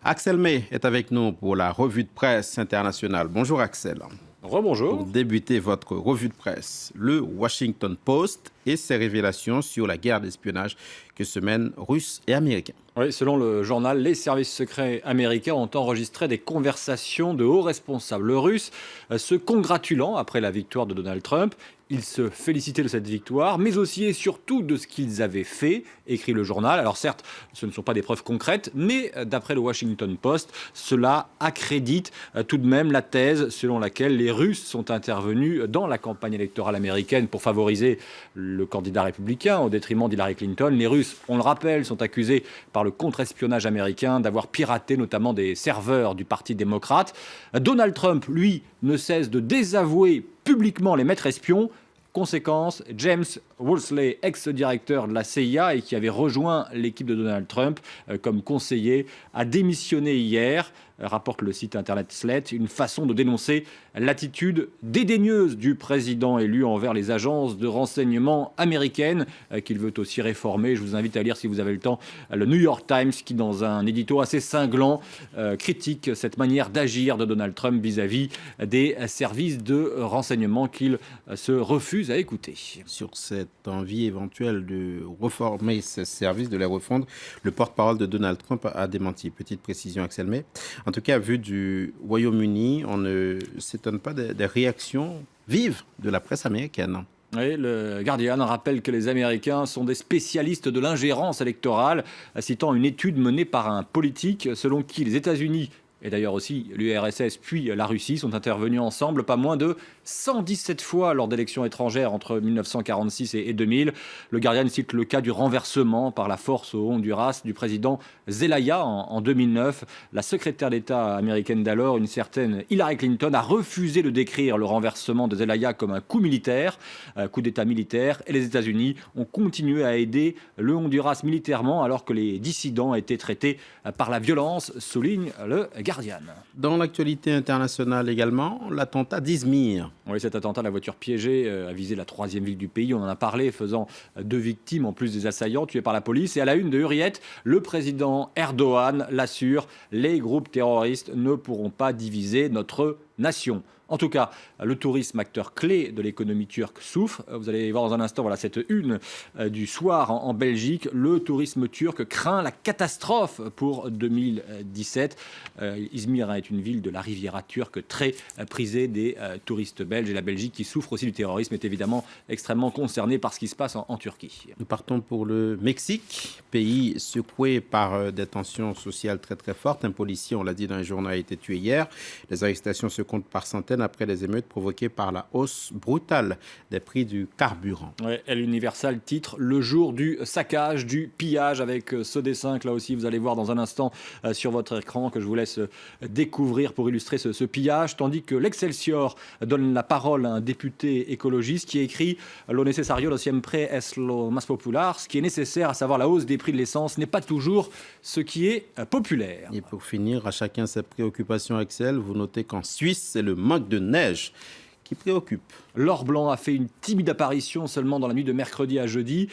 Axel May est avec nous pour la revue de presse internationale. Bonjour Axel. Rebonjour. Pour débuter votre revue de presse, le Washington Post et ses révélations sur la guerre d'espionnage que se mènent Russes et Américains. Oui, selon le journal, les services secrets américains ont enregistré des conversations de hauts responsables russes se congratulant après la victoire de Donald Trump. Ils se félicitaient de cette victoire, mais aussi et surtout de ce qu'ils avaient fait, écrit le journal. Alors certes, ce ne sont pas des preuves concrètes, mais d'après le Washington Post, cela accrédite tout de même la thèse selon laquelle les Russes sont intervenus dans la campagne électorale américaine pour favoriser le candidat républicain au détriment d'Hillary Clinton. Les Russes, on le rappelle, sont accusés par le contre-espionnage américain d'avoir piraté notamment des serveurs du Parti démocrate. Donald Trump, lui, ne cesse de désavouer publiquement les maîtres espions. Conséquence, James Woolsey, ex-directeur de la CIA et qui avait rejoint l'équipe de Donald Trump comme conseiller, a démissionné hier, rapporte le site internet Slate, une façon de dénoncer l'attitude dédaigneuse du président élu envers les agences de renseignement américaines qu'il veut aussi réformer. Je vous invite à lire, si vous avez le temps, le New York Times qui, dans un édito assez cinglant, critique cette manière d'agir de Donald Trump vis-à-vis des services de renseignement qu'il se refuse à écouter. Sur cette envie éventuelle de reformer ces services, de les refondre, le porte-parole de Donald Trump a démenti. Petite précision, Axel May. En tout cas, vu du Royaume-Uni, on ne s'étonne pas des réactions vives de la presse américaine. Oui, le Guardian rappelle que les Américains sont des spécialistes de l'ingérence électorale, citant une étude menée par un politique selon qui les États-Unis et d'ailleurs aussi l'URSS puis la Russie sont intervenus ensemble pas moins de 117 fois lors d'élections étrangères entre 1946 et 2000. Le Guardian cite le cas du renversement par la force au Honduras du président Zelaya en 2009. La secrétaire d'État américaine d'alors, une certaine Hillary Clinton, a refusé de décrire le renversement de Zelaya comme un coup militaire, coup d'État militaire, et les États-Unis ont continué à aider le Honduras militairement alors que les dissidents étaient traités par la violence, souligne le Guardian. Dans l'actualité internationale également, l'attentat d'Izmir. Oui, cet attentat, la voiture piégée, a visé la troisième ville du pays. On en a parlé, faisant 2 victimes en plus des assaillants tués par la police. Et à la une de Hurriyet, le président Erdogan l'assure, les groupes terroristes ne pourront pas diviser notre nation. En tout cas, le tourisme, acteur clé de l'économie turque, souffre. Vous allez voir dans un instant cette une du soir en Belgique. Le tourisme turc craint la catastrophe pour 2017. Izmir est une ville de la Riviera turque très prisée des touristes belges. Et la Belgique, qui souffre aussi du terrorisme, est évidemment extrêmement concernée par ce qui se passe en Turquie. Nous partons pour le Mexique, pays secoué par des tensions sociales très très fortes. Un policier, on l'a dit dans les journaux, a été tué hier. Les arrestations se comptent par centaines après les émeutes provoquées par la hausse brutale des prix du carburant. Ouais, l'Universal titre le jour du saccage, du pillage, avec ce dessin que là aussi vous allez voir dans un instant sur votre écran que je vous laisse découvrir pour illustrer ce pillage, tandis que l'Excelsior donne la parole à un député écologiste qui écrit « Lo necesario lo siempre es lo más popular », ce qui est nécessaire, à savoir la hausse des prix de l'essence, n'est pas toujours ce qui est populaire. Et pour finir, à chacun ses préoccupations, Axel, vous notez qu'en Suisse, c'est le manque de neige qui préoccupe. L'or blanc a fait une timide apparition seulement dans la nuit de mercredi à jeudi.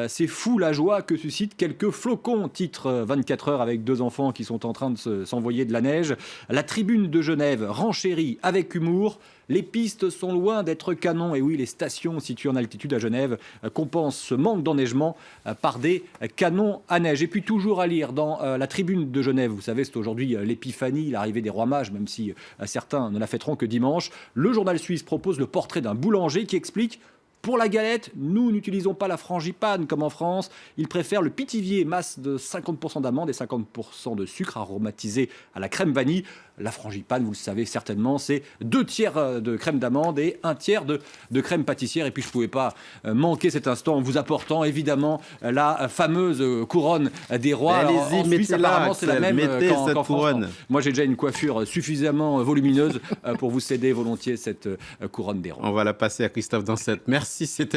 C'est fou la joie que suscitent quelques flocons, titre 24 heures avec 2 enfants qui sont en train de s'envoyer de la neige. La tribune de Genève renchérit avec humour. Les pistes sont loin d'être canons. Et oui, les stations situées en altitude à Genève compensent ce manque d'enneigement par des canons à neige. Et puis toujours à lire dans la tribune de Genève, vous savez, c'est aujourd'hui l'épiphanie, l'arrivée des rois mages, même si certains ne la fêteront que dimanche. Le journal suisse propose le portrait d'un boulanger qui explique: pour la galette, nous n'utilisons pas la frangipane comme en France. Ils préfèrent le pithivier, masse de 50% d'amandes et 50% de sucre aromatisé à la crème vanille. La frangipane, vous le savez certainement, c'est 2 tiers de crème d'amande et 1 tiers de crème pâtissière. Et puis je ne pouvais pas manquer cet instant en vous apportant évidemment la fameuse couronne des rois. Allez-y, mettez-la, c'est la même mettez qu'en cette France. couronne. Moi j'ai déjà une coiffure suffisamment volumineuse pour vous céder volontiers cette couronne des rois. On va la passer à Christophe Dansette. Merci, c'était